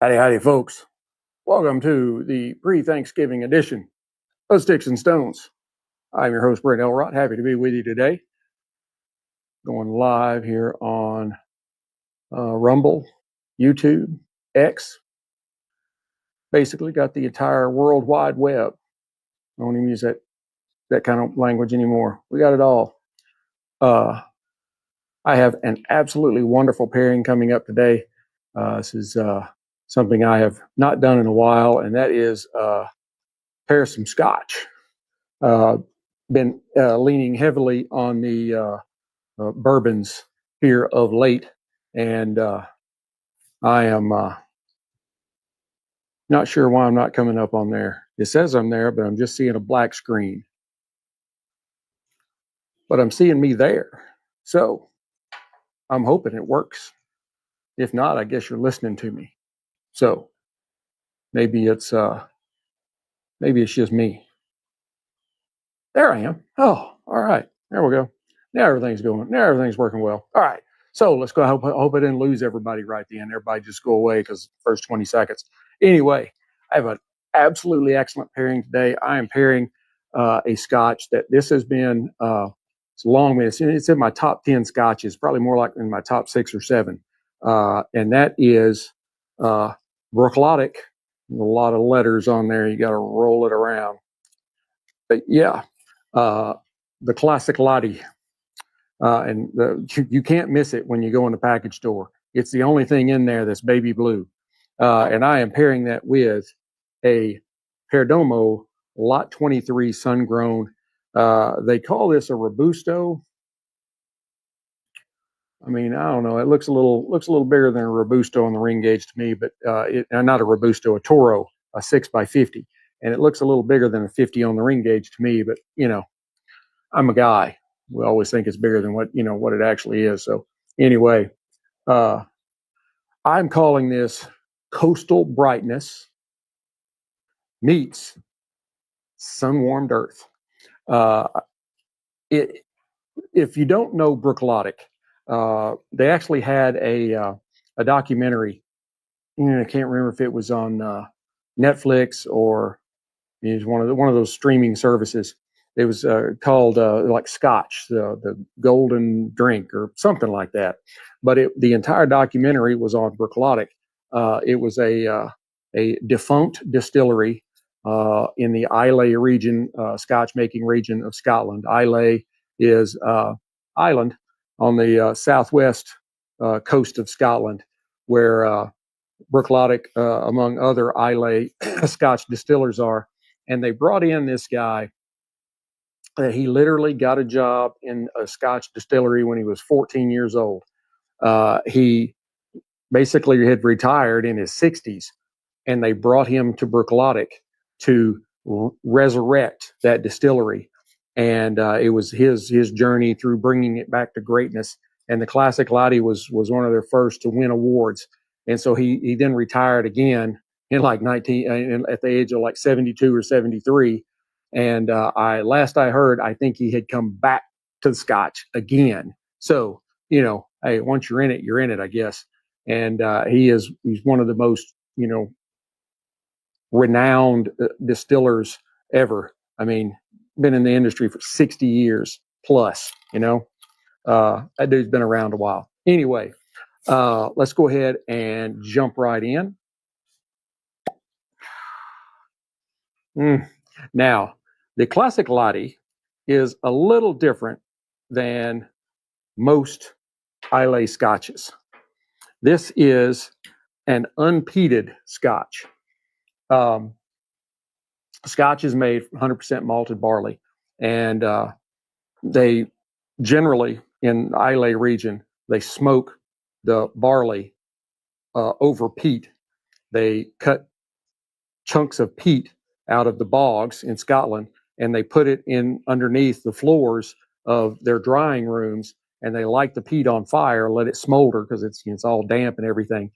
Howdy, howdy, folks. Welcome to the pre-Thanksgiving edition of Sticks and Stones. I'm your host, Brent Elrod. Happy to be with you today. Going live here on Rumble, YouTube, X. Basically got the entire World Wide Web. I don't even use that kind of language anymore. We got it all. I have an absolutely wonderful pairing coming up today. This is something I have not done in a while, and that is pair some Scotch. Been leaning heavily on the bourbons here of late, and I am not sure why I'm not coming up on there. It says I'm there, but I'm just seeing a black screen. But I'm seeing me there, so I'm hoping it works. If not, I guess you're listening to me. So maybe it's just me. There I am. Oh, all right. There we go. Now everything's working well. All right. So let's go. I hope I didn't lose everybody right at the end. Everybody just go away because first 20 seconds. Anyway, I have an absolutely excellent pairing today. I am pairing a Scotch that this has been, it's long, it's in my top 10 Scotches, probably more like in my top 6 or 7. And that is Bruichladdich. A lot of letters on there. You got to roll it around. But yeah, the classic Laddie. And you can't miss it when you go in the package store. It's the only thing in there that's baby blue. And I am pairing that with a Perdomo Lot 23 sun-grown. They call this a Robusto. I mean, I don't know. It looks a little bigger than a Robusto on the ring gauge to me, but not a Robusto, a Toro, a 6x50. And it looks a little bigger than a 50 on the ring gauge to me, but I'm a guy. We always think it's bigger than what it actually is. So anyway, I'm calling this Coastal Brightness meets Sun-Warmed Earth. If you don't know Bruichladdich, they actually had a documentary. I can't remember if it was on Netflix or it was one of those streaming services. It was called like Scotch, the golden drink or something like that. But the entire documentary was on Bruichladdich. It was a defunct distillery in the Islay region, Scotch making region of Scotland. Islay is island on the southwest coast of Scotland, where Bruichladdich, among other Islay Scotch distillers, are. And they brought in this guy. He literally got a job in a Scotch distillery when he was 14 years old. He basically had retired in his 60s, and they brought him to Bruichladdich to resurrect that distillery. And it was his journey through bringing it back to greatness. And the classic Laddie was one of their first to win awards. And so he then retired again in like at the age of like 72 or 73. And last I heard, I think he had come back to the Scotch again. So, hey, once you're in it, I guess. And he's one of the most, renowned distillers ever. I mean, been in the industry for 60 years plus, that dude's been around a while. Anyway, let's go ahead and jump right in. Now, the classic Laddie is a little different than most Islay Scotches. This is an unpeated Scotch. Scotch is made from 100% malted barley, and they generally in Islay region they smoke the barley over peat. They cut chunks of peat out of the bogs in Scotland, and they put it in underneath the floors of their drying rooms, and they light the peat on fire, let it smolder because it's all damp and everything.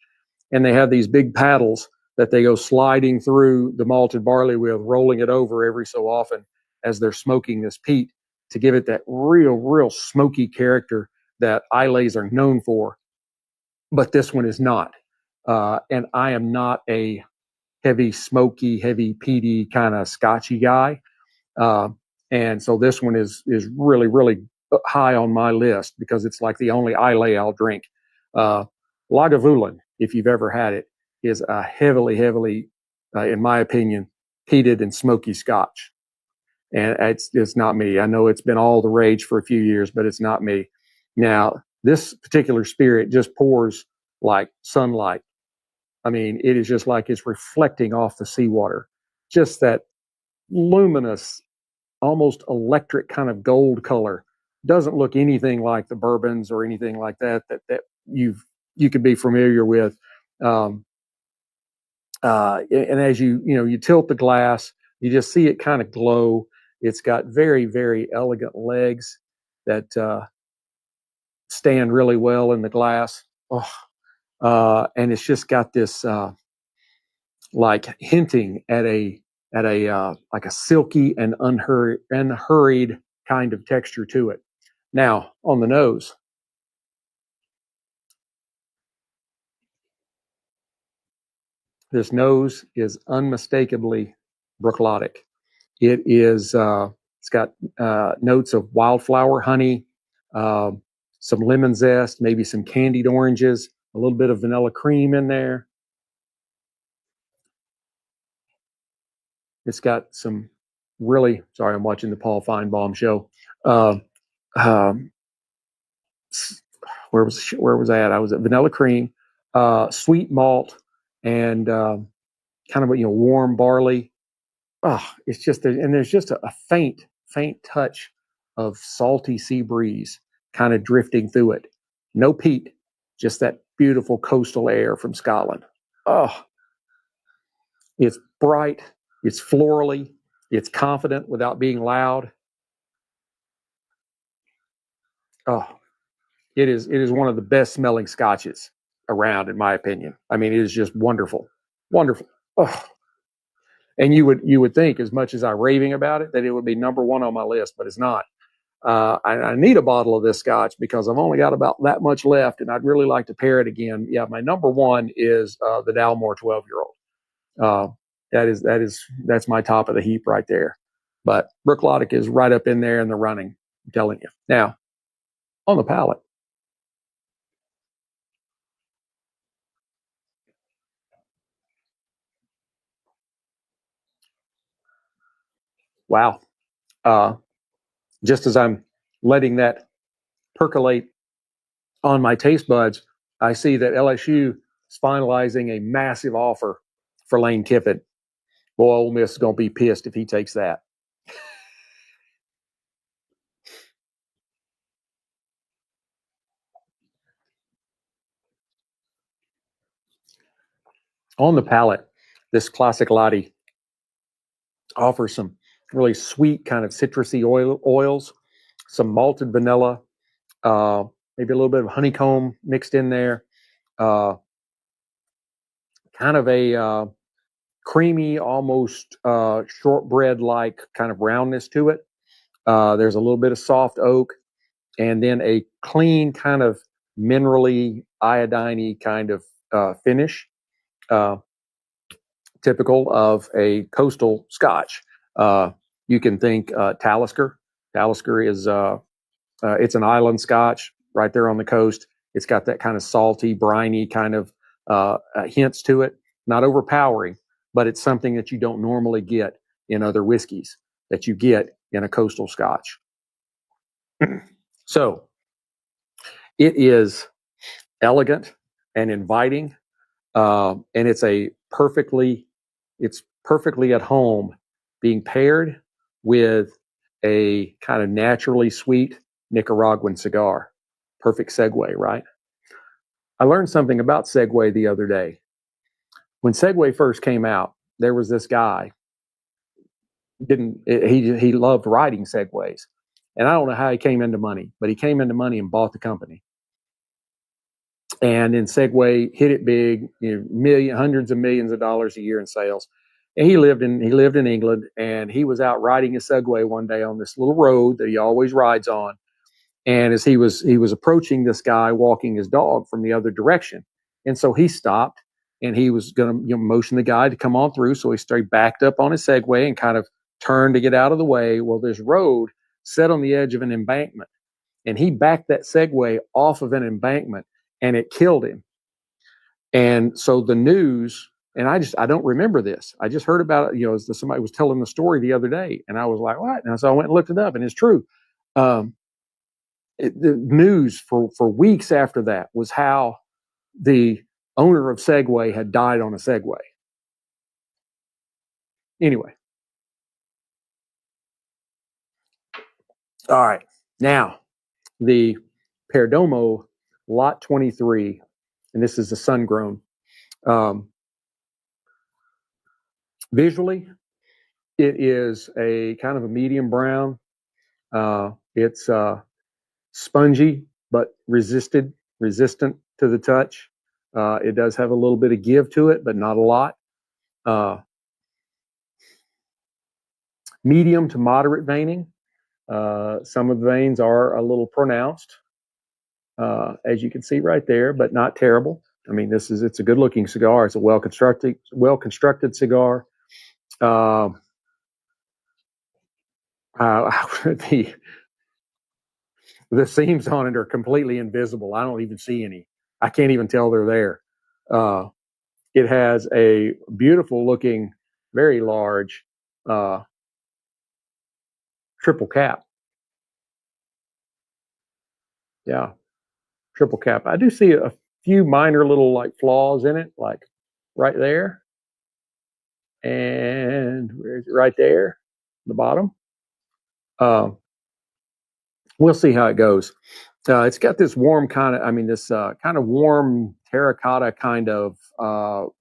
And they have these big paddles that they go sliding through the malted barley with, rolling it over every so often as they're smoking this peat to give it that real smoky character that Islay's are known for. But this one is not. And I am not a heavy smoky, heavy peaty kind of Scotchy guy. Uh, and so this one is really, really high on my list because it's like the only Islay I'll drink. Lagavulin, if you've ever had it, is a heavily, heavily, in my opinion, peated and smoky Scotch. And it's not me. I know it's been all the rage for a few years, but it's not me. Now, this particular spirit just pours like sunlight. I mean, it is just like it's reflecting off the seawater. Just that luminous, almost electric kind of gold color. Doesn't look anything like the bourbons or anything like that you could be familiar with. Um, and as you tilt the glass, you just see it kind of glow. It's got very, very elegant legs that stand really well in the glass. Oh, and it's just got this like hinting at a like a silky and unhurried kind of texture to it. Now on the nose, this nose is unmistakably Bruichladdich. It's got notes of wildflower, honey, uh, some lemon zest, maybe some candied oranges, a little bit of vanilla cream in there. It's got some really, sorry, I'm watching the Paul Feinbaum show. Uh, um, where was I at? I was at vanilla cream, sweet malt, and kind of warm barley. Oh, it's just and there's just a faint touch of salty sea breeze kind of drifting through it. No peat, just that beautiful coastal air from Scotland. Oh, it's bright, it's florally, it's confident without being loud. Oh, it is one of the best smelling scotches around, in my opinion. I mean, it is just wonderful, wonderful. Oh, and you would think, as much as I'm raving about it, that it would be number one on my list, but it's not. I need a bottle of this scotch because I've only got about that much left, and I'd really like to pair it again. Yeah, my number one is the Dalmore 12-year-old. Uh, that's my top of the heap right there. But Bruichladdich is right up in there in the running. I'm telling you. Now on the palate, wow. Uh, just as I'm letting that percolate on my taste buds, I see that LSU is finalizing a massive offer for Lane Kiffin. Boy, Ole Miss is going to be pissed if he takes that. On the palate, this classic Laddie offers some really sweet kind of citrusy oils, some malted vanilla, uh, maybe a little bit of honeycomb mixed in there, uh, kind of a creamy, almost shortbread-like kind of roundness to it. There's a little bit of soft oak, and then a clean kind of minerally, iodine kind of finish. Uh, Typical of a coastal Scotch. Uh, you can think Talisker. Talisker is it's an island Scotch right there on the coast. It's got that kind of salty, briny kind of hints to it. Not overpowering, but it's something that you don't normally get in other whiskeys that you get in a coastal Scotch. So it is elegant and inviting, and it's perfectly at home being paired with a kind of naturally sweet Nicaraguan cigar. Perfect segue, right? I learned something about Segway the other day. When Segway first came out, there was this guy didn't he loved riding Segways, and I don't know how he came into money, but he came into money and bought the company. And then Segway hit it big, hundreds of millions of dollars a year in sales. And he lived in England, and he was out riding a Segway one day on this little road that he always rides on. And as he was approaching this guy walking his dog from the other direction, and so he stopped and he was going to motion the guy to come on through. So he started backed up on his Segway and kind of turned to get out of the way. Well, this road set on the edge of an embankment, and he backed that Segway off of an embankment, and it killed him. And so the news, and I don't remember this. I just heard about it, as somebody was telling the story the other day, and I was like, what? And so I went and looked it up, and it's true. The news for weeks after that was how the owner of Segway had died on a Segway. Anyway. All right. Now, the Perdomo Lot 23, and this is the sun grown. Visually, it is a kind of a medium brown. It's spongy, but resistant to the touch. It does have a little bit of give to it, but not a lot. Medium to moderate veining. Some of the veins are a little pronounced, as you can see right there, but not terrible. I mean, it's a good looking cigar. It's a well constructed cigar. The seams on it are completely invisible. I don't even see any. I can't even tell they're there. It has a beautiful looking, very large triple cap. Yeah, triple cap. I do see a few minor little like flaws in it, like right there, and where's it? Right there, the bottom. We'll see how it goes. It's got this warm kind of, this kind of warm terracotta kind of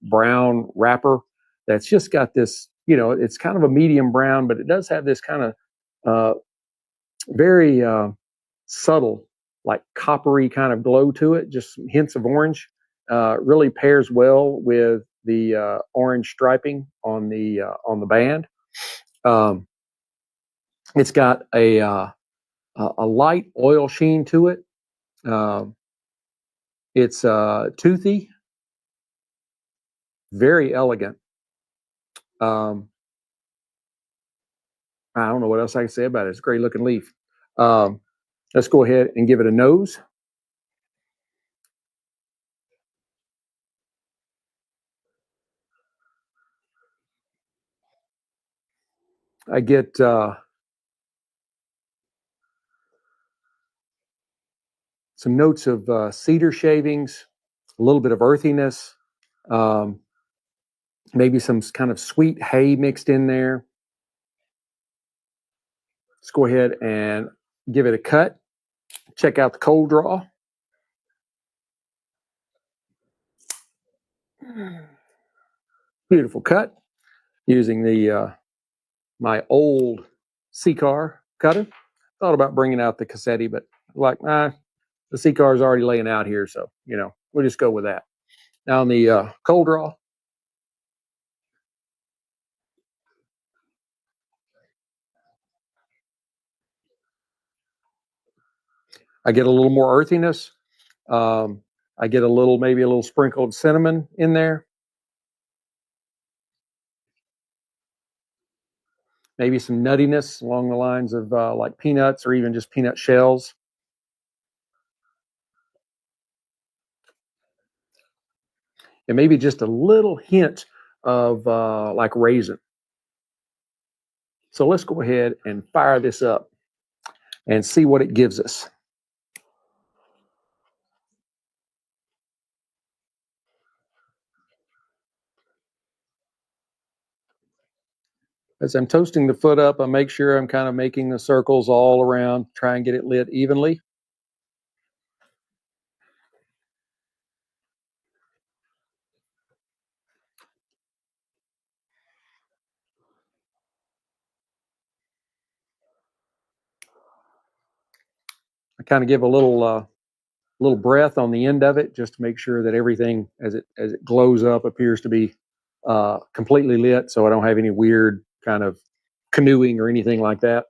brown wrapper that's just got this, it's kind of a medium brown, but it does have this kind of very subtle, like coppery kind of glow to it, just hints of orange. Really pairs well with the orange striping on the band. It's got a light oil sheen to it. It's toothy, very elegant. I don't know what else I can say about it. It's a great looking leaf. Let's go ahead and give it a nose. I get some notes of cedar shavings, a little bit of earthiness, maybe some kind of sweet hay mixed in there. Let's go ahead and give it a cut. Check out the cold draw. Beautiful cut using the my old Cigar cutter. Thought about bringing out the Cassetti, but like, the Cigar is already laying out here, so we'll just go with that. Now on the cold draw, I get a little more earthiness. I get maybe a little sprinkle of cinnamon in there. Maybe some nuttiness along the lines of like peanuts or even just peanut shells. And maybe just a little hint of like raisin. So let's go ahead and fire this up and see what it gives us. As I'm toasting the foot up, I make sure I'm kind of making the circles all around, try and get it lit evenly. I kind of give a little breath on the end of it just to make sure that everything as it glows up appears to be completely lit, so I don't have any weird kind of canoeing or anything like that.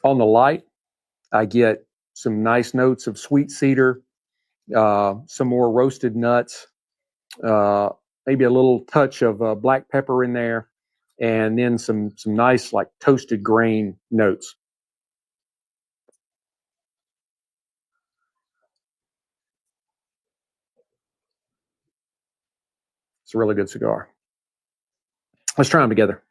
On the light, I get some nice notes of sweet cedar, some more roasted nuts, uh, maybe a little touch of black pepper in there, and then some nice like toasted grain notes. It's a really good cigar. Let's try them together.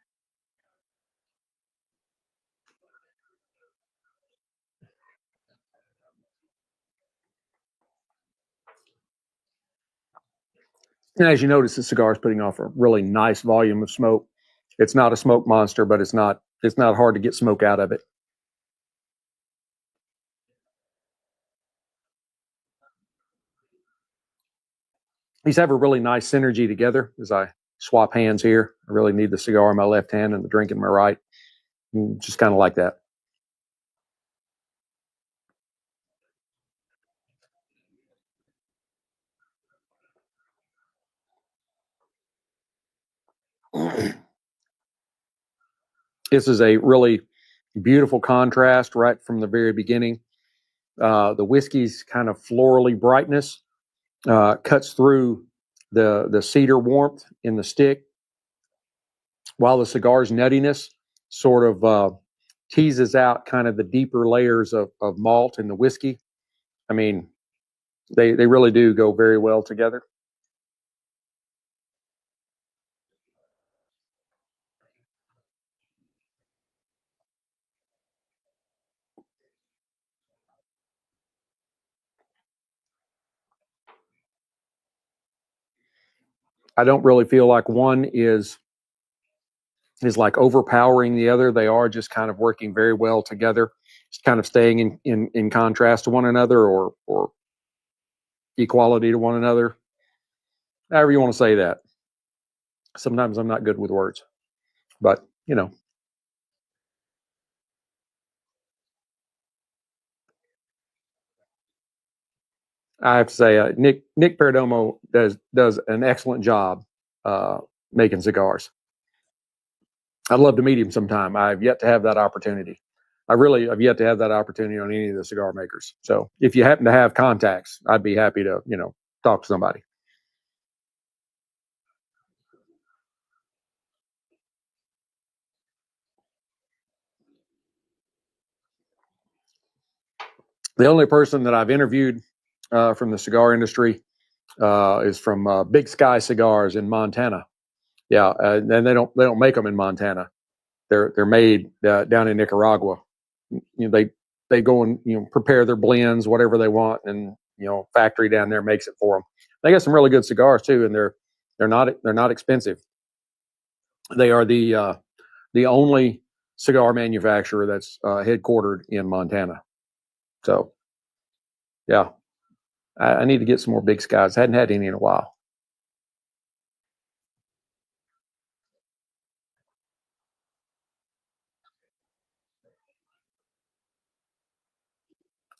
And as you notice, the cigar is putting off a really nice volume of smoke. It's not a smoke monster, but it's not hard to get smoke out of it. These have a really nice synergy together. As I swap hands here, I really need the cigar in my left hand and the drink in my right. Just kind of like that. This is a really beautiful contrast right from the very beginning. The whiskey's kind of florally brightness cuts through the cedar warmth in the stick, while the cigar's nuttiness sort of teases out kind of the deeper layers of malt in the whiskey. I mean, they really do go very well together. I don't really feel like one is like overpowering the other. They are just kind of working very well together, just kind of staying in contrast to one another, or equality to one another. However you want to say that. Sometimes I'm not good with words, but I have to say Nick Perdomo does an excellent job uh, making cigars. I'd love to meet him sometime. I've yet to have that opportunity. I really have yet to have that opportunity on any of the cigar makers. So if you happen to have contacts, I'd be happy to talk to somebody. The only person that I've interviewed from the cigar industry is from Big Sky Cigars in Montana. Yeah, and they don't make them in Montana. They're made down in Nicaragua. They go and prepare their blends, whatever they want, and factory down there makes it for them. They got some really good cigars too, and they're not expensive. They are the only cigar manufacturer that's headquartered in Montana. So yeah, I need to get some more Big Skies. I hadn't had any in a while.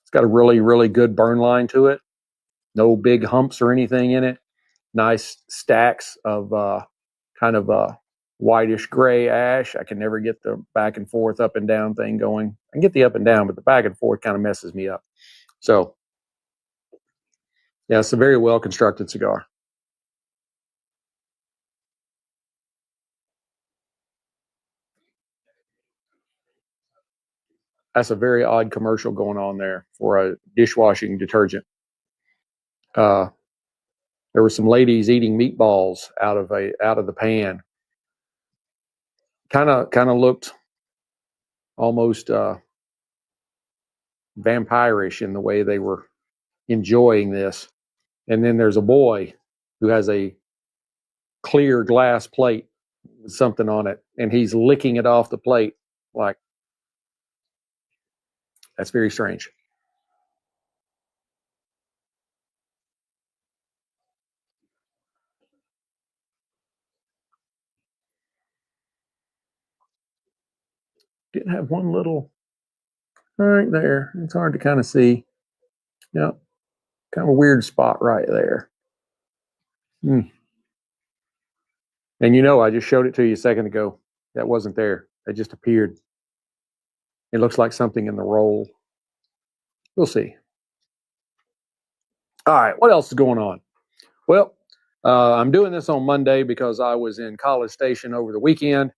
It's got a really really good burn line to it. No big humps or anything in it. Nice stacks of kind of whitish gray ash. I can never get the back and forth, up and down thing going. I can get the up and down, but the back and forth kind of messes me up. So yeah, it's a very well constructed cigar. That's a very odd commercial going on there for a dishwashing detergent. Uh, there were some ladies eating meatballs out of the pan. Kind of looked almost vampirish in the way they were enjoying this. And then there's a boy who has a clear glass plate with something on it, and he's licking it off the plate. Like, that's very strange. Didn't have one little right there. It's hard to kind of see. Yeah, kind of a weird spot right there. Hmm. And I just showed it to you a second ago. That wasn't there. It just appeared. It looks like something in the roll. We'll see. All right, what else is going on? Well, I'm doing this on Monday because I was in College Station over the weekend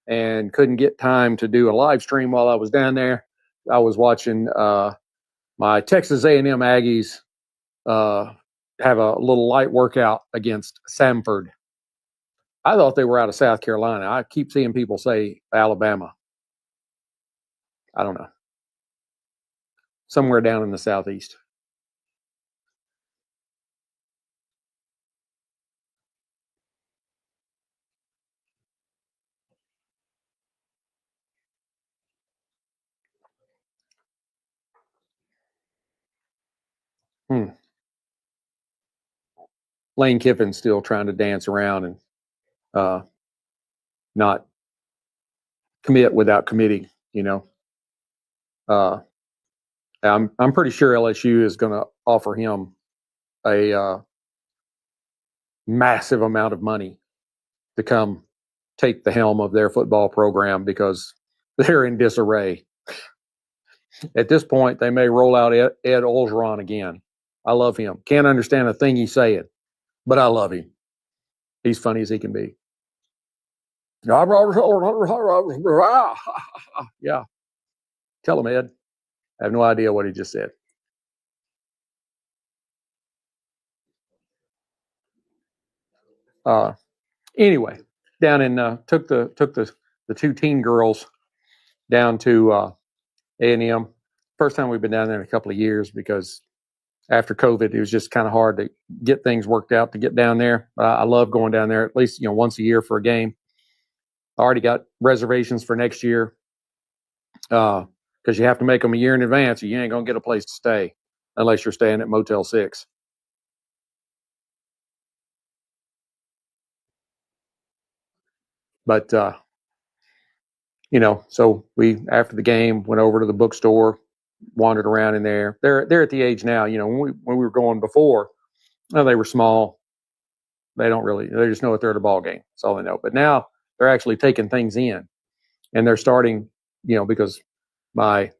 and couldn't get time to do a live stream while I was down there. I was watching my Texas A&M Aggies have a little light workout against Samford. I thought they were out of South Carolina. I keep seeing people say Alabama. I don't know. Somewhere down in the southeast. Hmm. Lane Kiffin's still trying to dance around and not commit without committing. You know, I'm pretty sure LSU is going to offer him a massive amount of money to come take the helm of their football program because they're in disarray. At this point, they may roll out Ed Orgeron again. I love him. Can't understand a thing he's saying, but I love him. He's funny as he can be. Yeah. Tell him, Ed. I have no idea what he just said. Anyway, down in took the two teen girls down to A&M. First time we've been down there in a couple of years because after COVID, it was just kind of hard to get things worked out to get down there. I love going down there at least once a year for a game. I already got reservations for next year because you have to make them a year in advance, or you ain't gonna get a place to stay unless you're staying at Motel 6. But so we after the game went over to the bookstore, wandered around in there. They're at the age now. When we were going before, they were small. They just know that they're at a ball game. That's all they know. But now they're actually taking things in, and they're starting. Because my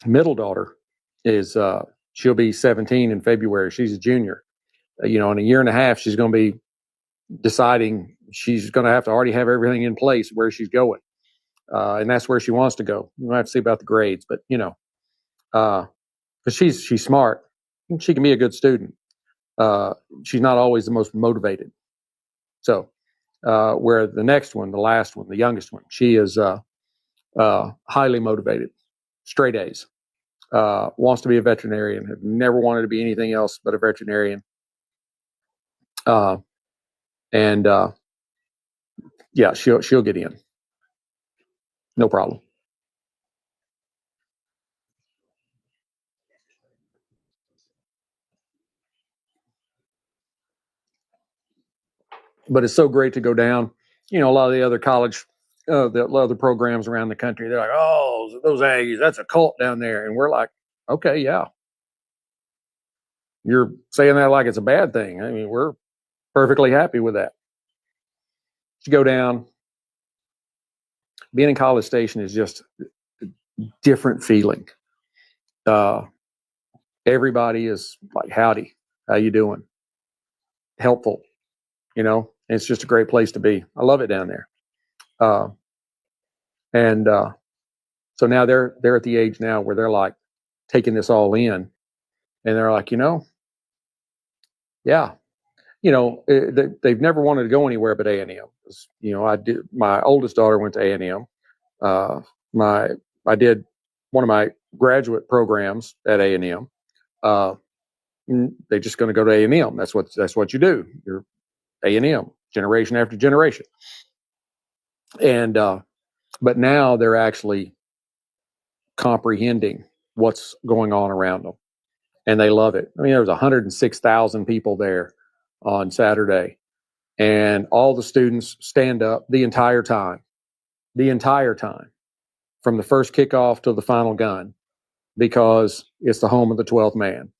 middle daughter is she'll be 17 in February. She's a junior. In a year and a half, she's going to be deciding she's going to have to already have everything in place where she's going, and that's where she wants to go. We'll have to see about the grades, but because she's smart, she can be a good student. She's not always the most motivated. So, where the next one, the last one, the youngest one, she is highly motivated, straight A's. Wants to be a veterinarian. Have never wanted to be anything else but a veterinarian. And yeah, she'll get in, no problem. But it's so great to go down. A lot of the other college, the other programs around the country, they're like, "Oh, those Aggies, that's a cult down there," and we're like, "Okay, yeah, you're saying that like it's a bad thing. I mean, we're perfectly happy with that." You go down. Being in College Station is just a different feeling. Everybody is like, "Howdy, how you doing?" Helpful, it's just a great place to be. I love it down there. And so now they're at the age now where they're like taking this all in, and they're like, yeah, they've never wanted to go anywhere but A&M. I did. My oldest daughter went to A&M. I did one of my graduate programs at A&M. They're just going to go to A&M. That's what you do. You're A&M, generation after generation. And but now they're actually comprehending what's going on around them, and they love it. I mean, there was 106,000 people there on Saturday, and all the students stand up the entire time, from the first kickoff to the final gun, because it's the home of the 12th man.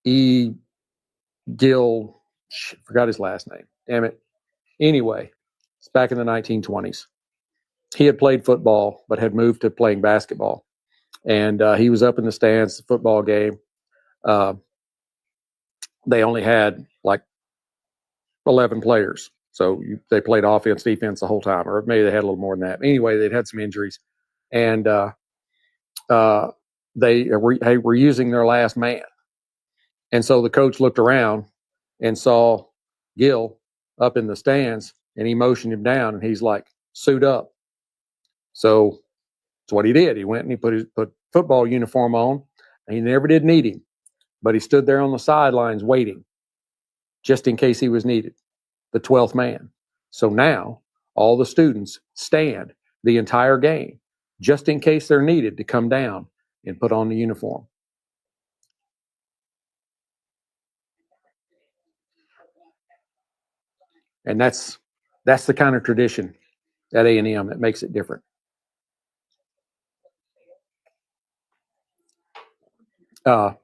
E. Gill, forgot his last name. Damn it. Anyway, it's back in the 1920s. he had played football, but had moved to playing basketball. And he was up in the stands, the football game. They only had like 11 players. So they played offense, defense the whole time, or maybe they had a little more than that. Anyway, they'd had some injuries. And they were using their last man. And so the coach looked around and saw Gil up in the stands, and he motioned him down, and he's like, suit up. So that's what he did. He went and he put football uniform on, and he never did need him, but he stood there on the sidelines waiting just in case he was needed, the 12th man. So now all the students stand the entire game just in case they're needed to come down and put on the uniform. And that's the kind of tradition at A&M that makes it different.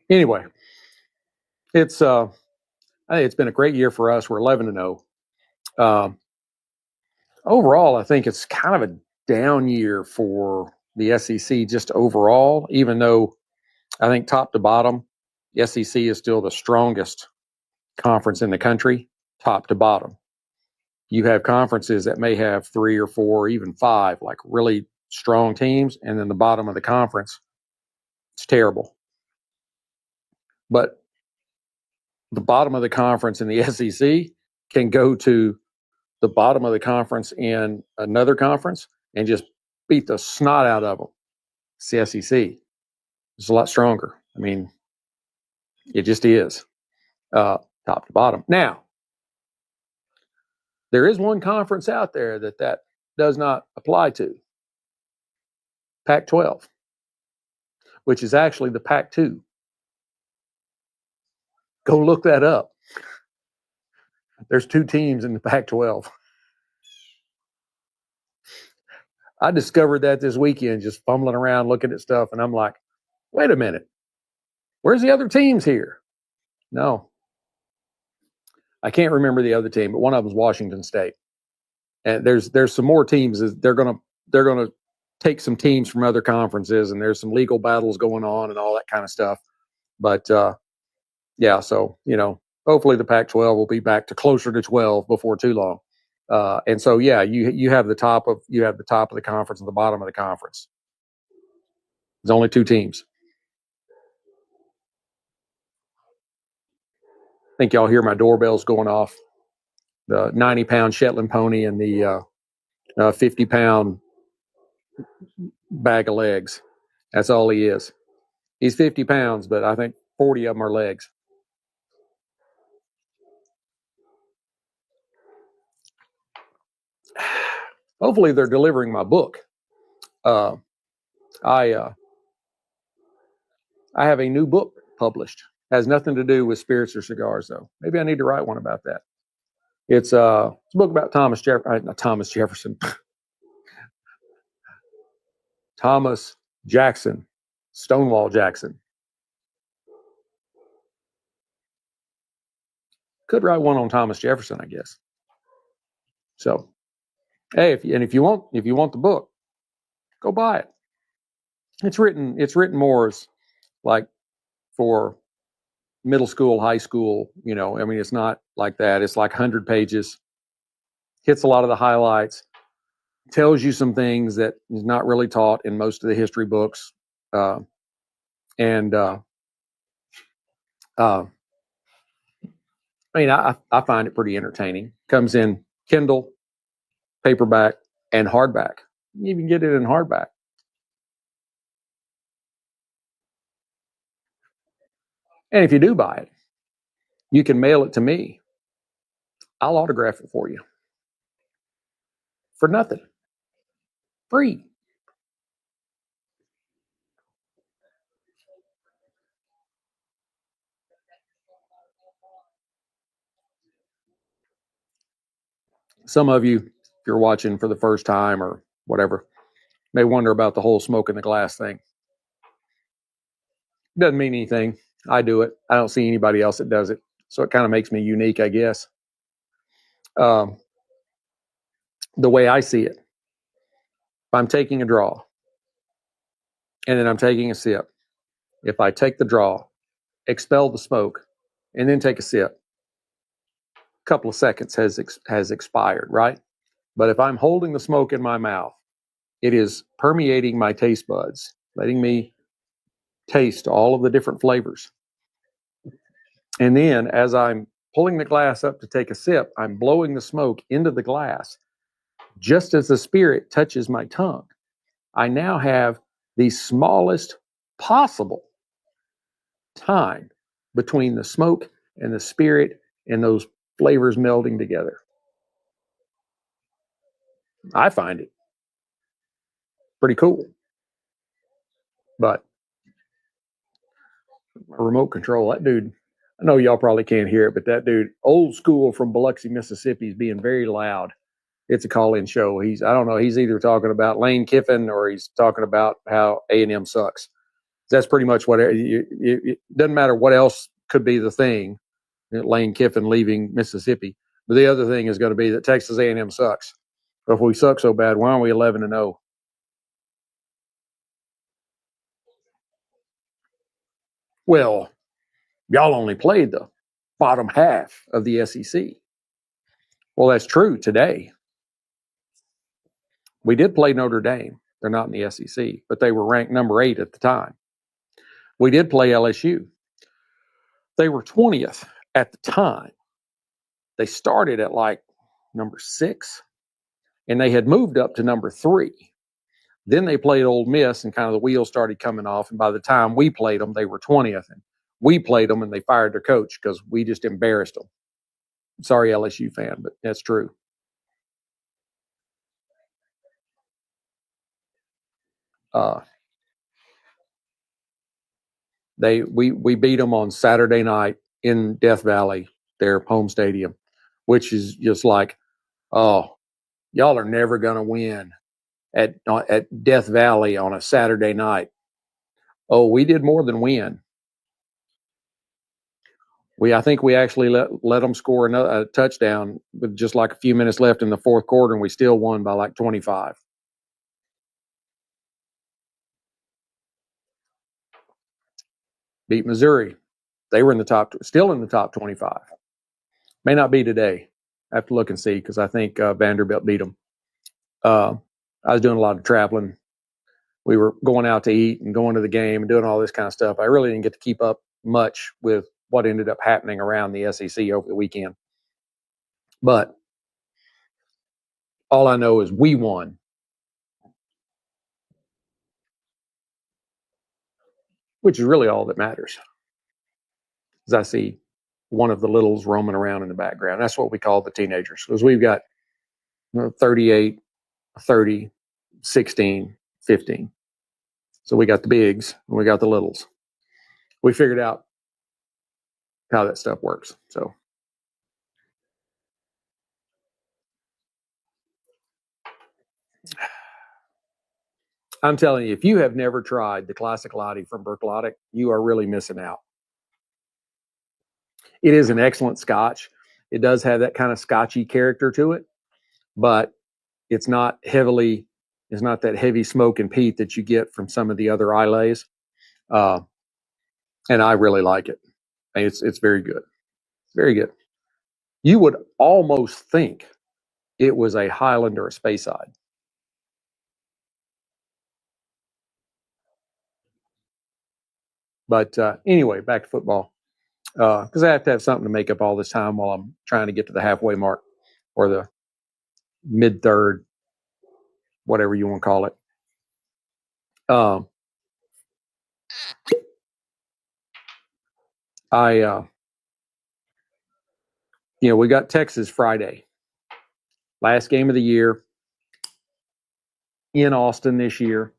Anyway, it's I think it's been a great year for us. We're 11-0. Overall, I think it's kind of a down year for the SEC just overall, even though I think top to bottom, the SEC is still the strongest conference in the country, top to bottom. You have conferences that may have 3 or 4, even 5, like really strong teams, and then the bottom of the conference, it's terrible. But the bottom of the conference in the SEC can go to the bottom of the conference in another conference and just beat the snot out of them. It's the SEC. It's a lot stronger. I mean, it just is, top to bottom. Now, there is one conference out there that does not apply to. Pac-12, which is actually the Pac-2. Go look that up. There's 2 teams in the Pac-12. I discovered that this weekend just fumbling around looking at stuff, and I'm like, wait a minute. Where's the other teams here? No. I can't remember the other team, but one of them is Washington State. And there's some more teams. They're gonna take some teams from other conferences, and there's some legal battles going on and all that kind of stuff. But yeah, so hopefully the Pac-12 will be back to closer to 12 before too long. And so yeah, you have the top of the conference and the bottom of the conference. There's only 2 teams. I think y'all hear my doorbells going off. The 90-pound Shetland pony and the 50-pound bag of legs. That's all he is. He's 50 pounds, but I think 40 of them are legs. Hopefully they're delivering my book. I have a new book published. Has nothing to do with spirits or cigars, though. Maybe I need to write one about that. It's a book about Thomas Jefferson. Thomas Jackson, Stonewall Jackson. Could write one on Thomas Jefferson, I guess. So, hey, if you want the book, go buy it. It's written more as like for middle school, high school. I mean, it's not like that. It's like 100 pages. Hits a lot of the highlights. Tells you some things that is not really taught in most of the history books. I mean, I find it pretty entertaining. Comes in Kindle, paperback, and hardback. You can get it in hardback. And if you do buy it, you can mail it to me. I'll autograph it for you for nothing. Free. Some of you, if you're watching for the first time or whatever, may wonder about the whole smoke in the glass thing. Doesn't mean anything. I do it. I don't see anybody else that does it. So it kind of makes me unique, I guess. The way I see it, If I'm taking a draw and then I'm taking a sip, if I take the draw, expel the smoke, and then take a sip, a couple of seconds has expired, right? But if I'm holding the smoke in my mouth, it is permeating my taste buds, letting me taste all of the different flavors. And then as I'm pulling the glass up to take a sip, I'm blowing the smoke into the glass. Just as the spirit touches my tongue, I now have the smallest possible time between the smoke and the spirit and those flavors melding together. I find it pretty cool. But remote control, that dude, I know y'all probably can't hear it, but that dude, old school from Biloxi, Mississippi, is being very loud. It's a call-in show. I don't know, he's either talking about Lane Kiffin or he's talking about how A&M sucks. That's pretty much what it doesn't matter what else could be the thing. Lane Kiffin leaving Mississippi, but the other thing is going to be that Texas A&M sucks. But if we suck so bad, why aren't we 11-0? Well, y'all only played the bottom half of the SEC. Well, that's true today. We did play Notre Dame. They're not in the SEC, but they were ranked number 8 at the time. We did play LSU. They were 20th at the time. They started at like number 6, and they had moved up to number 3. Then they played Ole Miss, and kind of the wheels started coming off. And by the time we played them, they were 20th. And we played them, and they fired their coach because we just embarrassed them. Sorry, LSU fan, but that's true. We beat them on Saturday night in Death Valley, their home stadium, which is just like, oh, y'all are never going to win at Death Valley on a Saturday night. Oh, we did more than win. I think we actually let them score a touchdown with just like a few minutes left in the fourth quarter, and we still won by like 25. Beat Missouri. They were still in the top 25. May not be today. I have to look and see because I think Vanderbilt beat them. I was doing a lot of traveling. We were going out to eat and going to the game and doing all this kind of stuff. I really didn't get to keep up much with what ended up happening around the SEC over the weekend. But all I know is we won. Which is really all that matters. As I see one of the littles roaming around in the background. That's what we call the teenagers. Because we've got 38, 30, 16, 15. So we got the bigs and we got the littles. We figured out how that stuff works. So I'm telling you, if you have never tried the classic Laddie from Bruichladdich, you are really missing out. It is an excellent Scotch. It does have that kind of Scotchy character to it, but it's not that heavy smoke and peat that you get from some of the other Islays. And I really like it. It's very good. Very good. You would almost think it was a Highland or a Speyside. But anyway, back to football. Because I have to have something to make up all this time while I'm trying to get to the halfway mark or the mid-third, whatever you want to call it. We got Texas Friday. Last game of the year in Austin this year.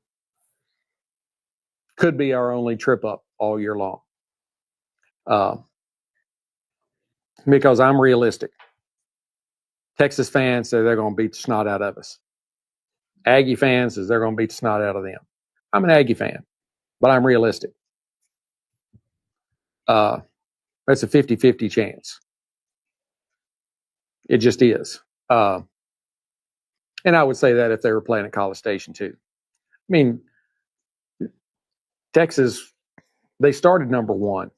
Could be our only trip up all year long. Because I'm realistic. Texas fans say they're going to beat the snot out of us. Aggie fans says they're going to beat the snot out of them. I'm an Aggie fan, but I'm realistic. It's a 50-50 chance. It just is. And I would say that if they were playing at College Station too. I mean, Texas, they started number one,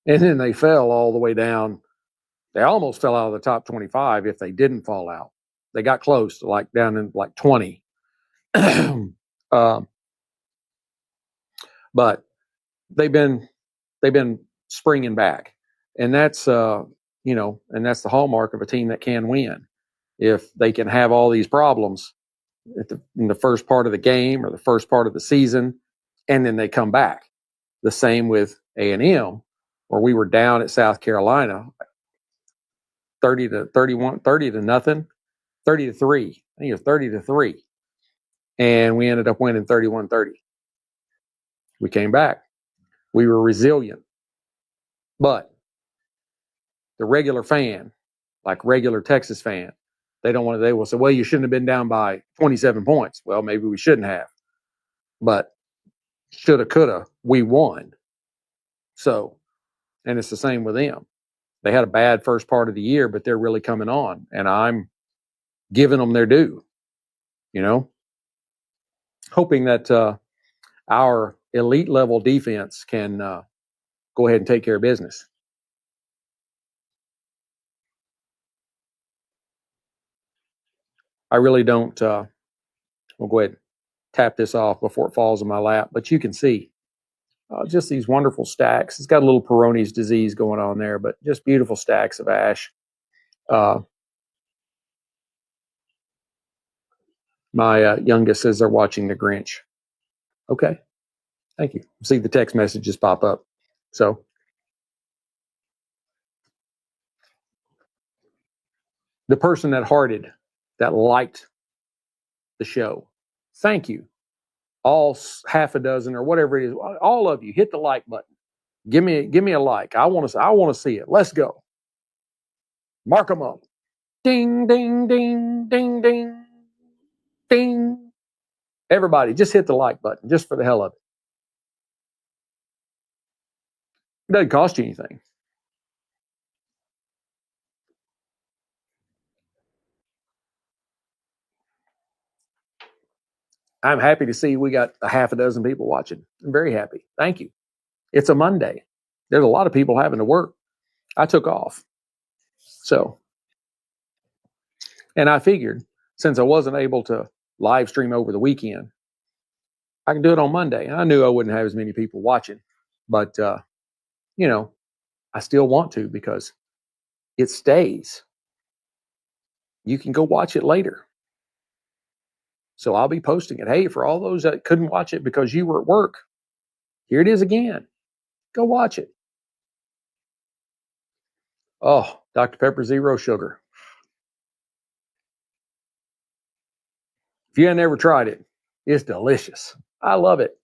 and then they fell all the way down. They almost fell out of the top 25 if they didn't fall out. They got close to like down in like 20. But they've been springing back, and that's and that's the hallmark of a team that can win. If they can have all these problems in the first part of the game or the first part of the season, and then they come back. The same with A&M, where we were down at South Carolina, 30 to 31, 30 to nothing, 30 to 3. I think it was 30 to 3. And we ended up winning 31-30. We came back. We were resilient. But the regular fan, like regular Texas fan, they will say, well, you shouldn't have been down by 27 points. Well, maybe we shouldn't have. But shoulda, coulda, we won. So, and it's the same with them. They had a bad first part of the year, but they're really coming on. And I'm giving them their due, hoping that our elite level defense can go ahead and take care of business. I really don't. We'll go ahead and tap this off before it falls in my lap. But you can see just these wonderful stacks. It's got a little Peyronie's disease going on there, but just beautiful stacks of ash. My youngest says they're watching The Grinch. Okay. Thank you. See the text messages pop up. So the person that hearted, that liked the show, thank you. All half a dozen or whatever it is, all of you, hit the like button. Give me a like. I want to see it. Let's go. Mark them up. Ding, ding, ding, ding, ding, ding. Everybody, just hit the like button, just for the hell of it. It doesn't cost you anything. I'm happy to see we got a half a dozen people watching. I'm very happy. Thank you. It's a Monday. There's a lot of people having to work. I took off. So, and I figured since I wasn't able to live stream over the weekend, I can do it on Monday. And I knew I wouldn't have as many people watching, but I still want to because it stays. You can go watch it later. So I'll be posting it. Hey, for all those that couldn't watch it because you were at work, here it is again. Go watch it. Oh, Dr. Pepper Zero Sugar. If you have never tried it, it's delicious. I love it.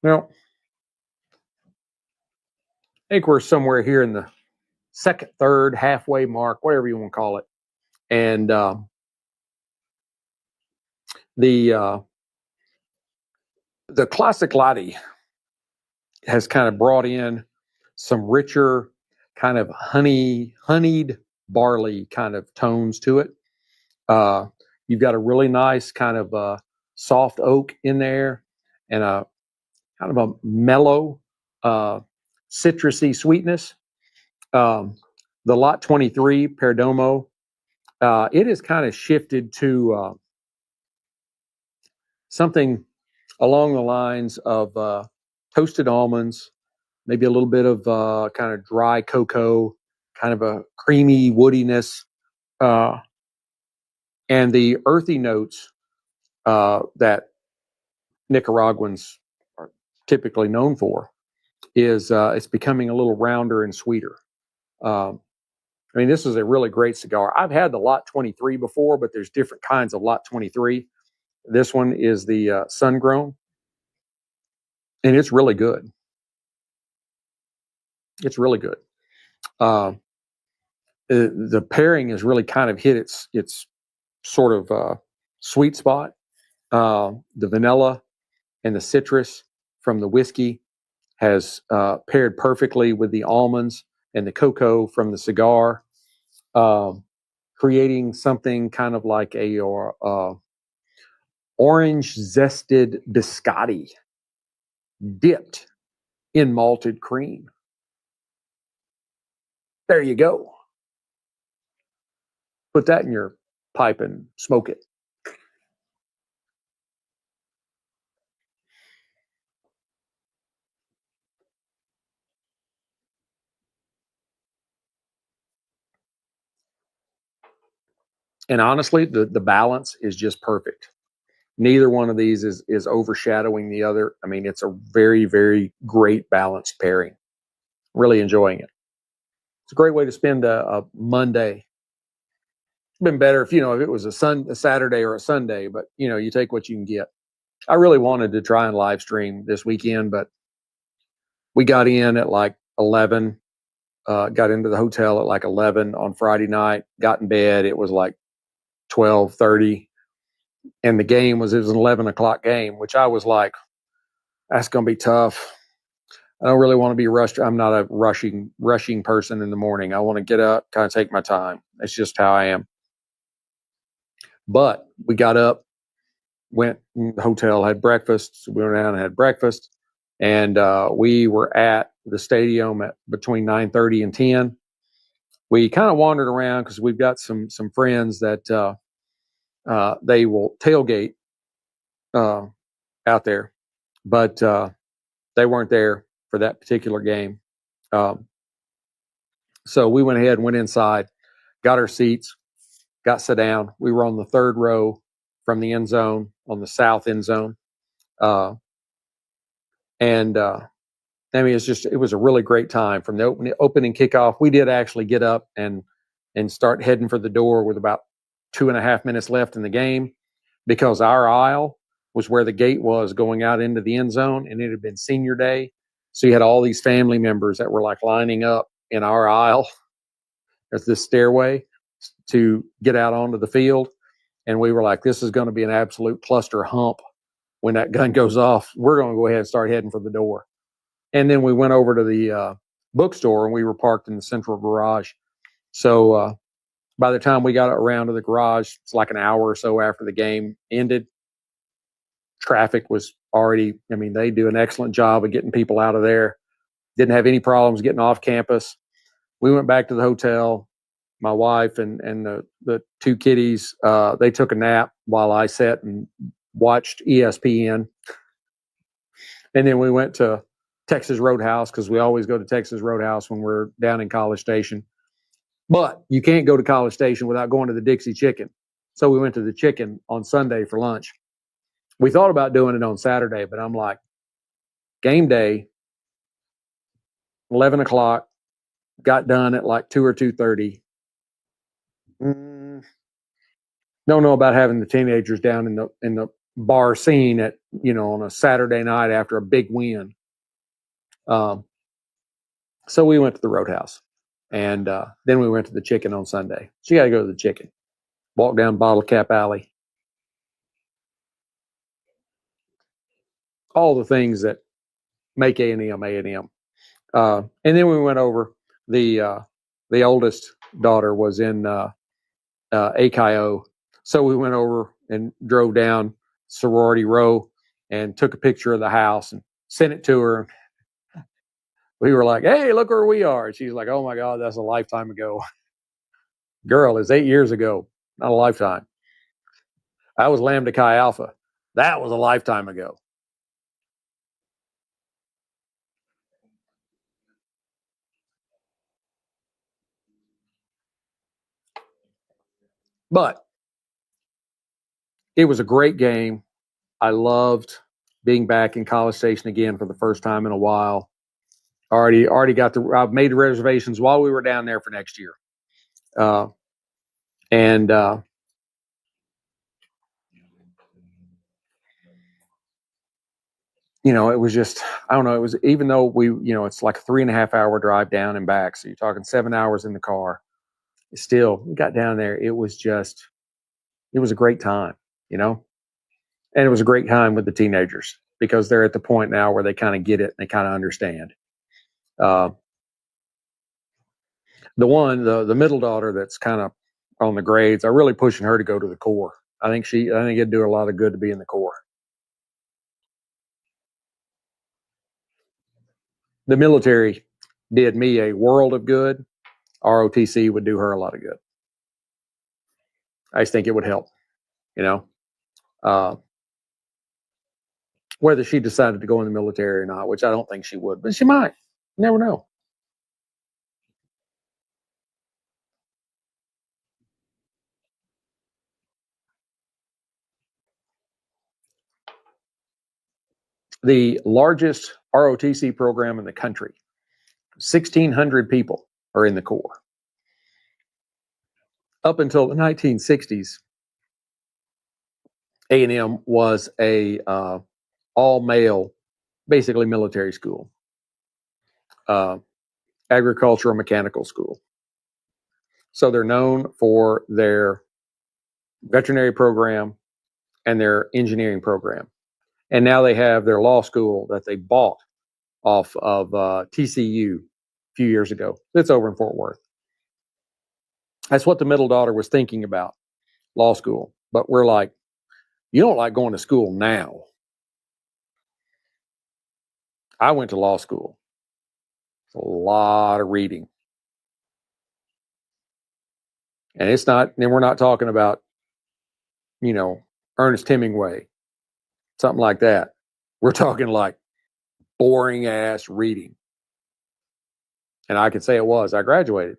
Well, I think we're somewhere here in the second, third, halfway mark, whatever you want to call it. And the classic Laddie has kind of brought in some richer, kind of honeyed barley kind of tones to it. You've got a really nice kind of soft oak in there, and a kind of a mellow citrusy sweetness. The Lot 23 Perdomo, it has kind of shifted to something along the lines of toasted almonds, maybe a little bit of kind of dry cocoa, kind of a creamy woodiness, and the earthy notes that Nicaraguans are typically known for is it's becoming a little rounder and sweeter. I mean, this is a really great cigar. I've had the Lot 23 before, but there's different kinds of Lot 23. This one is the sun-grown, and it's really good. It's really good. The pairing has really kind of hit its sort of sweet spot. The vanilla and the citrus from the whiskey has paired perfectly with the almonds and the cocoa from the cigar. creating something kind of like a orange zested biscotti dipped in malted cream. There you go. Put that in your pipe and smoke it. And honestly, the balance is just perfect. Neither one of these is overshadowing the other. I mean, it's a very, very great balanced pairing. Really enjoying it. It's a great way to spend a Monday. It's been better if if it was a Saturday or a Sunday, but you take what you can get. I really wanted to try and live stream this weekend, but we got in at like 11. Got into the hotel at like 11 on Friday night. Got in bed. It was like 12:30, and the game was an 11 o'clock game, which I was like, that's going to be tough. I don't really want to be rushed. I'm not a rushing person in the morning. I want to get up, kind of take my time. It's just how I am. But we got up, went in the hotel, had breakfast. So we went down and had breakfast, and we were at the stadium at between 9:30 and 10. We kind of wandered around because we've got some friends that they will tailgate out there, but they weren't there for that particular game. So we went ahead and went inside, got our seats, got sit down. We were on the third row from the end zone, on the south end zone. And I mean, it was a really great time from the opening kickoff. We did actually get up and start heading for the door with about 2.5 minutes left in the game, because our aisle was where the gate was going out into the end zone, and it had been senior day. So you had all these family members that were like lining up in our aisle as this stairway to get out onto the field. And we were like, this is going to be an absolute cluster hump when that gun goes off. We're going to go ahead and start heading for the door. And then we went over to the bookstore, and we were parked in the central garage. So by the time we got around to the garage, it's like an hour or so after the game ended. Traffic was already, I mean, they do an excellent job of getting people out of there. Didn't have any problems getting off campus. We went back to the hotel. My wife and the two kiddies, they took a nap while I sat and watched ESPN. And then we went to Texas Roadhouse, because we always go to Texas Roadhouse when we're down in College Station. But you can't go to College Station without going to the Dixie Chicken. So we went to the Chicken on Sunday for lunch. We thought about doing it on Saturday, but I'm like, game day, 11 o'clock, got done at like 2 or 2:30. Don't know about having the teenagers down in the bar scene at on a Saturday night after a big win. So we went to the Roadhouse, and then we went to the Chicken on Sunday. So you got to go to the Chicken. Walk down Bottle Cap Alley. All the things that make A&M A&M. And then we went over. The oldest daughter was in AKIO, so we went over and drove down Sorority Row and took a picture of the house and sent it to her. We were like, "Hey, look where we are." And she's like, "Oh my God, that's a lifetime ago." Girl, it's 8 years ago, not a lifetime. I was Lambda Chi Alpha. That was a lifetime ago. But it was a great game. I loved being back in College Station again for the first time in a while. Already got I've made the reservations while we were down there for next year. And it was just, I don't know, it was, even though it's like a 3.5 hour drive down and back, so you're talking 7 hours in the car. Still, we got down there, it was a great time, and it was a great time with the teenagers, because they're at the point now where they kind of get it and they kind of understand. The middle daughter, that's kind of on the grades. I'm really pushing her to go to the Corps. I think it'd do her a lot of good to be in the Corps. The military did me a world of good. ROTC would do her a lot of good. I just think it would help, whether she decided to go in the military or not, which I don't think she would, but she might. You never know. The largest ROTC program in the country, 1,600 people are in the Corps. Up until the 1960s, A&M was a all-male, basically military school, agricultural mechanical school. So they're known for their veterinary program and their engineering program. And now they have their law school that they bought off of TCU a few years ago. It's over in Fort Worth. That's what the middle daughter was thinking about, law school. But we're like, you don't like going to school now. I went to law school. It's a lot of reading. And we're not talking about, Ernest Hemingway, something like that. We're talking like boring ass reading. And I can say it was. I graduated.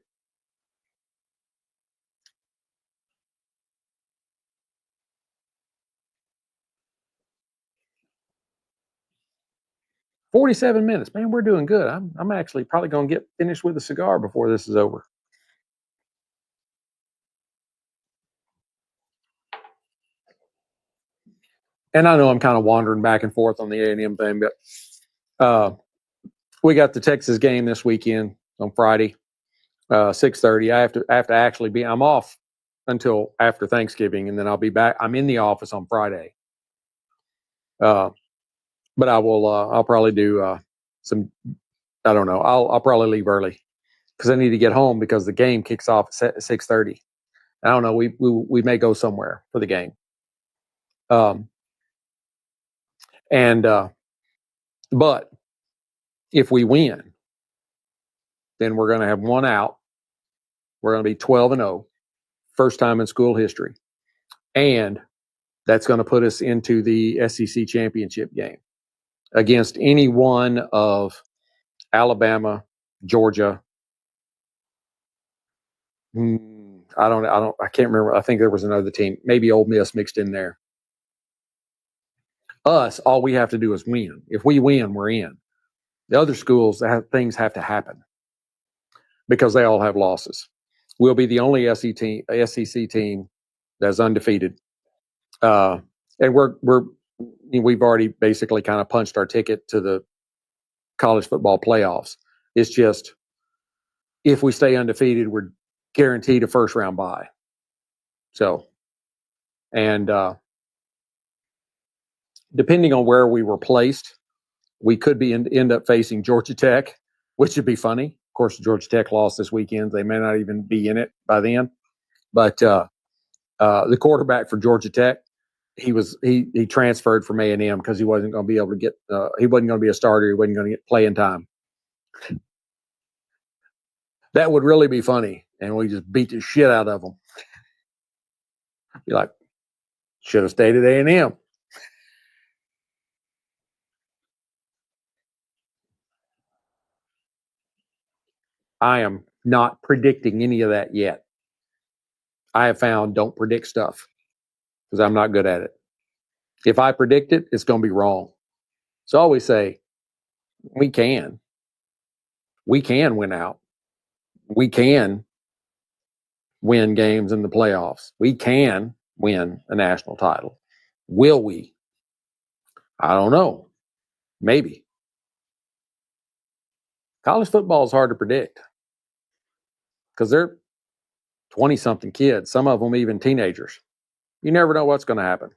"47 minutes, man. We're doing good. I'm actually probably going to get finished with a cigar before this is over." And I know I'm kind of wandering back and forth on the A&M thing, but we got the Texas game this weekend on Friday, 6:30. I have to actually be. I'm off until after Thanksgiving, and then I'll be back. I'm in the office on Friday. But I will. I'll probably do some. I don't know. I'll probably leave early because I need to get home because the game kicks off at 6:30. I don't know. We may go somewhere for the game. And but if we win, then we're going to have one out. We're going to be 12-0, first time in school history, and that's going to put us into the SEC championship game against any one of Alabama, Georgia. I can't remember. I think there was another team, maybe Ole Miss mixed in there. Us, all we have to do is win. If we win, we're in. The other schools, things have to happen because they all have losses. We'll be the only SEC team that's undefeated, and we've already basically kind of punched our ticket to the college football playoffs. It's just if we stay undefeated, we're guaranteed a first round bye. So, and depending on where we were placed, we could end up facing Georgia Tech, which would be funny. Of course, Georgia Tech lost this weekend. They may not even be in it by then. But the quarterback for Georgia Tech, he transferred from A&M because he wasn't going to be able to get. He wasn't going to be a starter. He wasn't going to get playing time. That would really be funny, and we just beat the shit out of them. Be like, should have stayed at A&M. I am not predicting any of that yet. I have found don't predict stuff because I'm not good at it. If I predict it, it's going to be wrong. So I always say, we can win out. We can win games in the playoffs. We can win a national title. Will we? I don't know. Maybe. College football is hard to predict because they're 20-something kids, some of them even teenagers. You never know what's going to happen.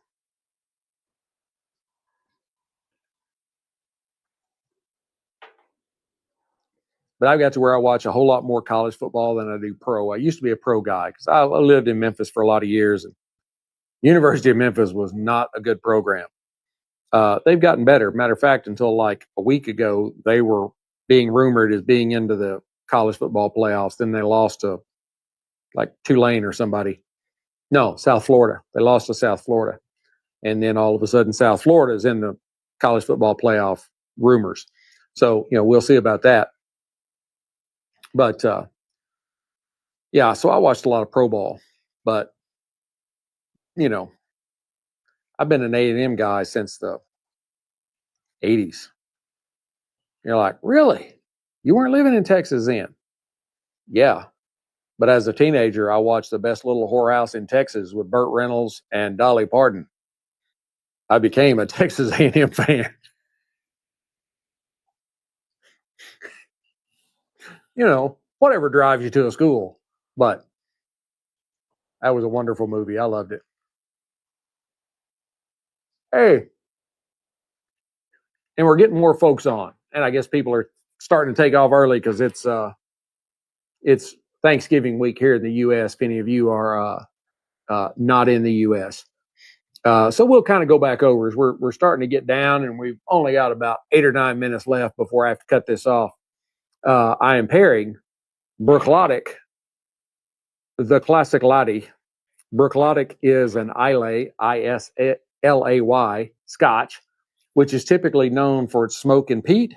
but I've got to where I watch a whole lot more college football than I do pro. I used to be a pro guy because I lived in Memphis for a lot of years, and University of Memphis was not a good program. They've gotten better. Matter of fact, until like a week ago, they were being rumored as being into the college football playoffs. Then they lost to like Tulane or somebody. No, South Florida. They lost to South Florida. And then all of a sudden, South Florida is in the college football playoff rumors. So, we'll see about that. But, yeah, so I watched a lot of pro ball. But, I've been an A&M guy since the 80s. You're like, really? You weren't living in Texas then? Yeah. But as a teenager, I watched The Best Little Whorehouse in Texas with Burt Reynolds and Dolly Parton. I became a Texas A&M fan. Whatever drives you to a school. But that was a wonderful movie. I loved it. Hey, and we're getting more folks on. And I guess people are starting to take off early because it's Thanksgiving week here in the U.S. If any of you are not in the U.S. So we'll kind of go back over as we're starting to get down, and we've only got about 8 or 9 minutes left before I have to cut this off. I am pairing Bruichladdich, the classic Laddie. Bruichladdich is an Islay, Islay Scotch, which is typically known for its smoke and peat.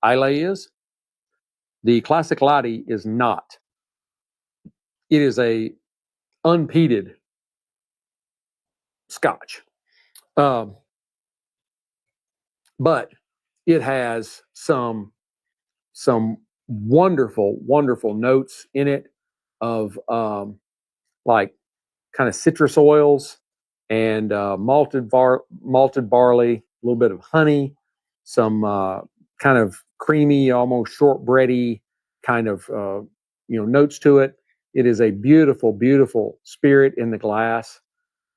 Islay is. The classic Laddie is not. It is a unpeated Scotch. But it has some wonderful, wonderful notes in it of like kind of citrus oils and malted barley, a little bit of honey, some kind of creamy, almost shortbready kind of notes to it. It is a beautiful, beautiful spirit in the glass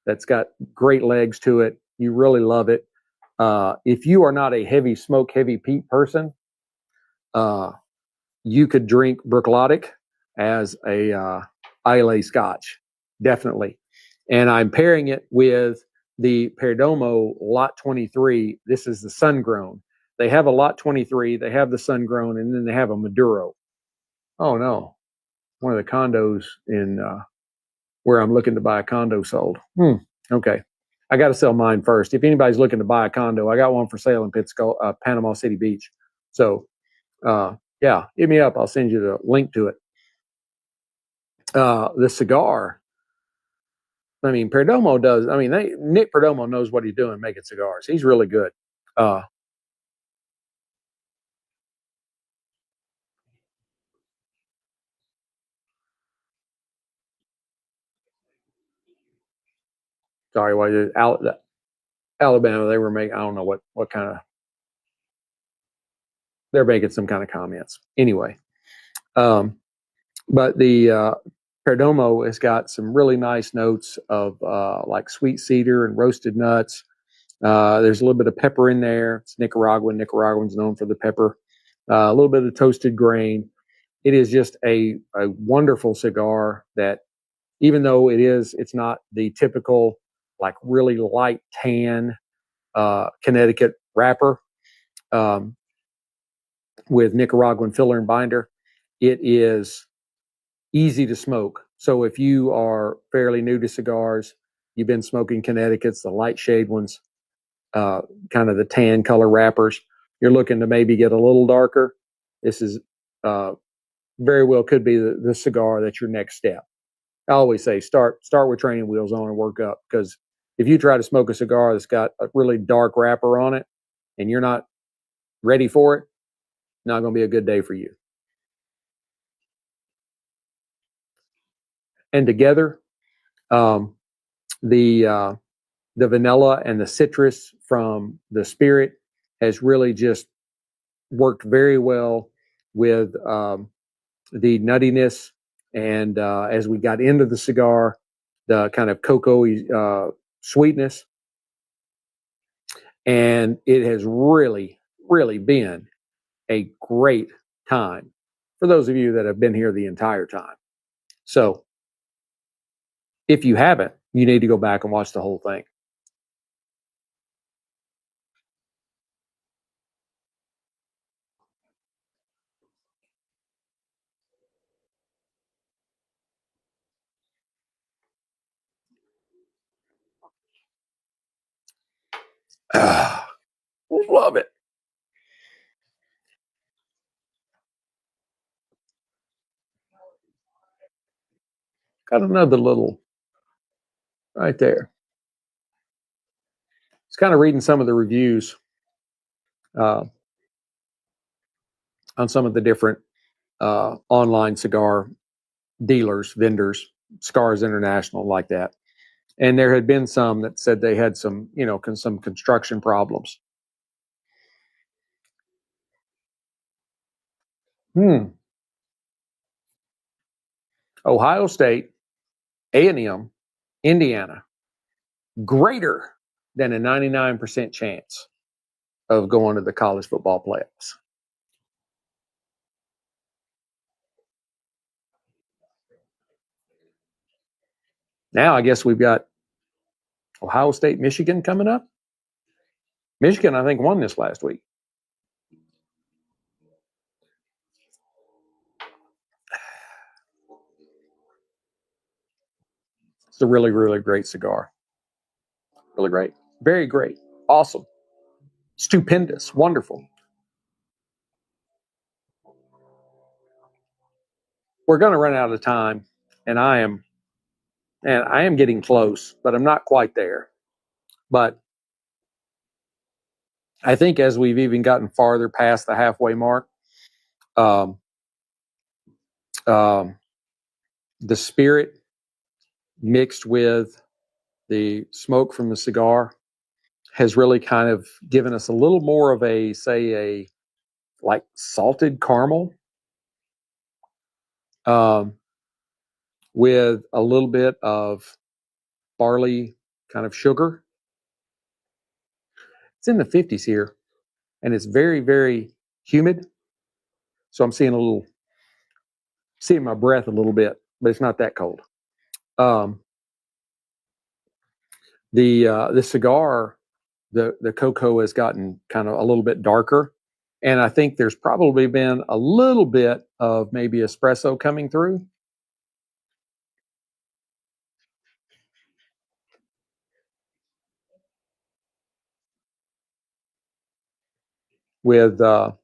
that's got great legs to it. You really love it. If you are not a heavy smoke, heavy peat person, you could drink Bruichladdich as a Islay Scotch, definitely. And I'm pairing it with the Perdomo Lot 23. This is the sun grown. They have a Lot 23, they have the sun grown, and then they have a Maduro. Oh no, one of the condos in where I'm looking to buy a condo sold. Okay. I got to sell mine first. If anybody's looking to buy a condo, I got one for sale in Panama City Beach. So, yeah, hit me up. I'll send you the link to it. The cigar. I mean, Perdomo does. I mean, Nick Perdomo knows what he's doing making cigars. He's really good. Sorry, what is Alabama? They were making. I don't know what kind of. They're making some kind of comments anyway. But the Perdomo has got some really nice notes of like sweet cedar and roasted nuts. There's a little bit of pepper in there. It's Nicaraguan. Nicaraguan's known for the pepper. A little bit of toasted grain. It is just a wonderful cigar that, even though it's not the typical like really light tan Connecticut wrapper with Nicaraguan filler and binder, it is easy to smoke. So if you are fairly new to cigars, you've been smoking Connecticut's, the light shade ones, kind of the tan color wrappers, you're looking to maybe get a little darker, this is very well could be the cigar that's your next step. I always say start with training wheels on and work up, because if you try to smoke a cigar that's got a really dark wrapper on it and you're not ready for it, not going to be a good day for you. And together, the vanilla and the citrus from the spirit has really just worked very well with the nuttiness. And as we got into the cigar, the kind of cocoa sweetness. And it has really, really been a great time for those of you that have been here the entire time. So if you haven't, you need to go back and watch the whole thing. Love it. Got another little right there. It's kind of reading some of the reviews on some of the different online cigar dealers, vendors, Cigars International, like that. And there had been some that said they had some, some construction problems. Ohio State, A&M, Indiana, greater than a 99% chance of going to the college football playoffs. Now I guess we've got Ohio State, Michigan coming up. Michigan, I think, won this last week. It's a really, really great cigar. Really great. Very great. Awesome. Stupendous. Wonderful. We're going to run out of time, and I am getting close, but I'm not quite there. But I think as we've even gotten farther past the halfway mark, the spirit mixed with the smoke from the cigar has really kind of given us a little more of a like salted caramel with a little bit of barley kind of sugar. It's in the 50s here, and it's very, very humid. So I'm seeing my breath a little bit, but it's not that cold. The cigar, the cocoa has gotten kind of a little bit darker, and I think there's probably been a little bit of maybe espresso coming through. With a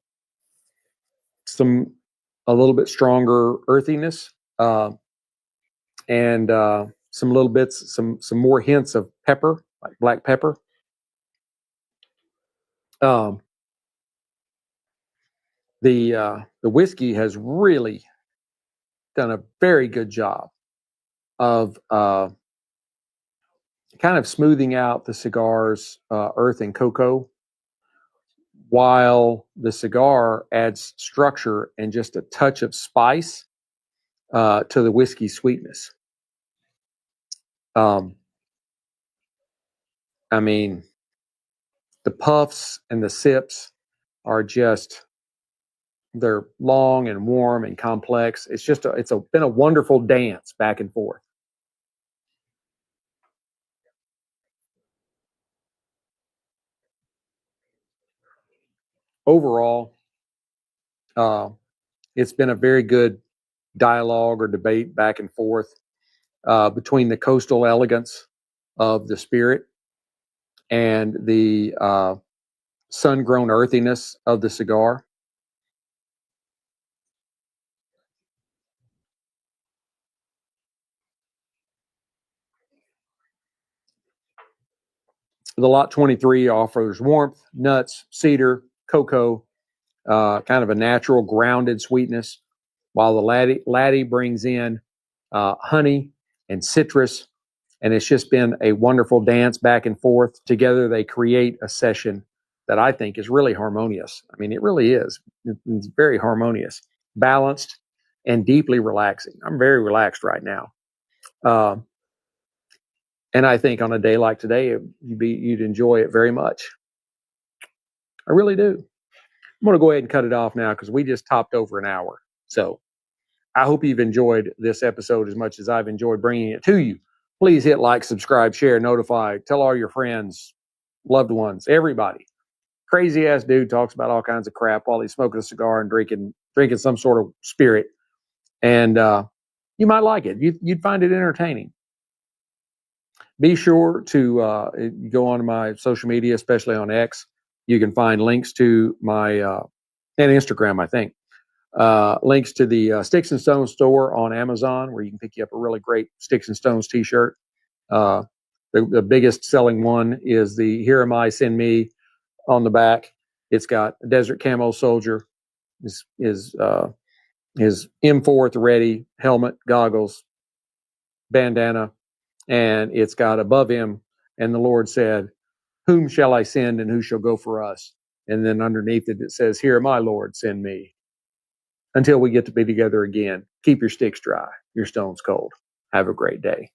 little bit stronger earthiness, and some little bits, some more hints of pepper, like black pepper. The whiskey has really done a very good job of kind of smoothing out the cigar's earth and cocoa, while the cigar adds structure and just a touch of spice to the whiskey sweetness. I mean, the puffs and the sips are just, they're long and warm and complex. It's been a wonderful dance back and forth. Overall, it's been a very good dialogue or debate back and forth between the coastal elegance of the spirit and the sun-grown earthiness of the cigar. The Lot 23 offers warmth, nuts, cedar, cocoa, kind of a natural grounded sweetness, while the Laddie brings in honey and citrus, and it's just been a wonderful dance back and forth. Together, they create a session that I think is really harmonious. I mean, it really is. It's very harmonious, balanced, and deeply relaxing. I'm very relaxed right now. And I think on a day like today, you'd enjoy it very much. I really do. I'm going to go ahead and cut it off now because we just topped over an hour. So I hope you've enjoyed this episode as much as I've enjoyed bringing it to you. Please hit like, subscribe, share, notify, tell all your friends, loved ones, everybody. Crazy ass dude talks about all kinds of crap while he's smoking a cigar and drinking some sort of spirit. And you might like it. You'd find it entertaining. Be sure to go on my social media, especially on X. You can find links to my and Instagram, I think. Links to the Sticks-n-Stonez store on Amazon, where you can pick you up a really great Sticks-n-Stonez t-shirt. The biggest selling one is the Here Am I, Send Me on the back. It's got a desert camo soldier, his M4 at the ready, helmet, goggles, bandana, and it's got above him, and the Lord said, "Whom shall I send, and who shall go for us?" And then underneath it, it says, "Here am I, Lord, send me." Until we get to be together again, keep your sticks dry, your stones cold. Have a great day.